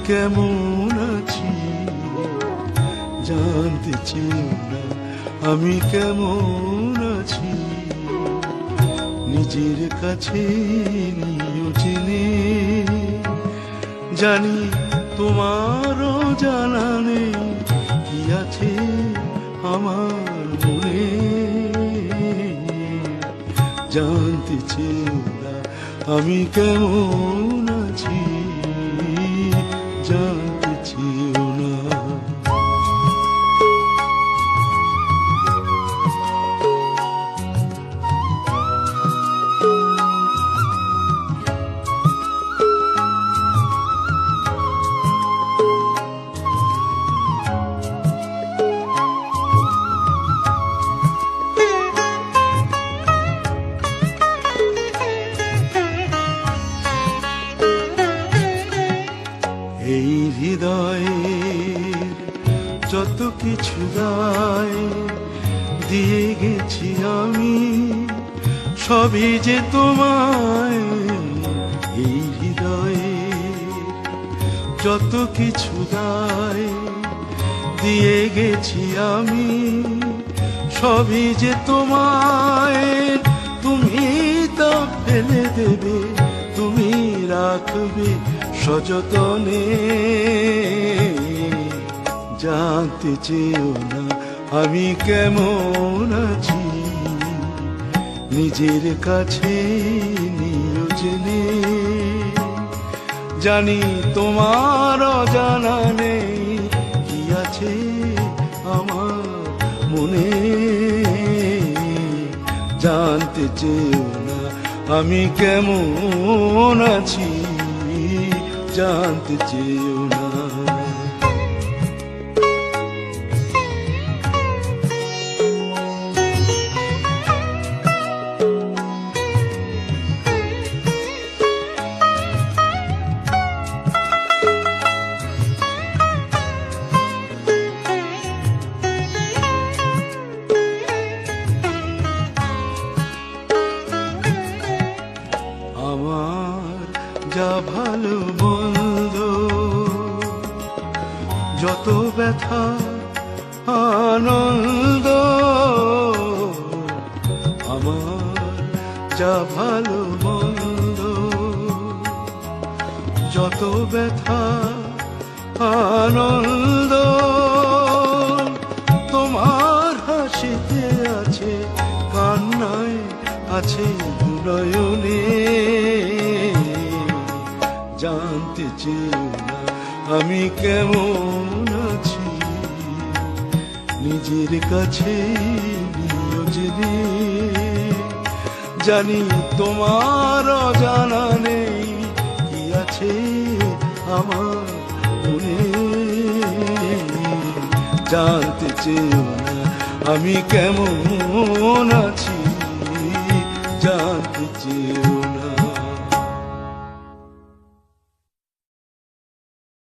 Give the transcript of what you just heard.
কেমন আছি জানতে চেয়েও না আমি কেমন আছি নিজের কাছে নিও জেনে জানি তোমারও জানা নেই কি আছে আমার মনে জানতে চেয়েও না আমি কেমন আছি জানতে চেয়েও না এই হৃদয়ের যত কিছু গায় দিয়ে গেছি আমি সবই যে তোমায় এই হৃদয়ের যত কিছু গায় দিয়ে গেছি আমি সবই যে তোমায় তুমি তা ফেলে দেবে তুমি রাখবে সযতনে জানতে চেয়েও না আমি কেমন আছি নিজের কাছে নিও জেনে জানি তোমার জানা নেই কি আছে আমার মনে জানতে চেয়েও না আমি কেমন আছি জানতে চেয়েও না আমার যা ভালো মন্দ যত ব্যথা আনন্দ আমার যা ভালো মন্দ যত ব্যথা আনন্দ তোমার হাসিতে আছে কান্নায় আছে নয়নে জানতে চেয়েও না আমি কেমন আছি নিজের কাছে নিও জেনে জানি তোমার জানা নেই কি আছে আমার মনে জানতে চেয়েও না আমি কেমন আছি জানতে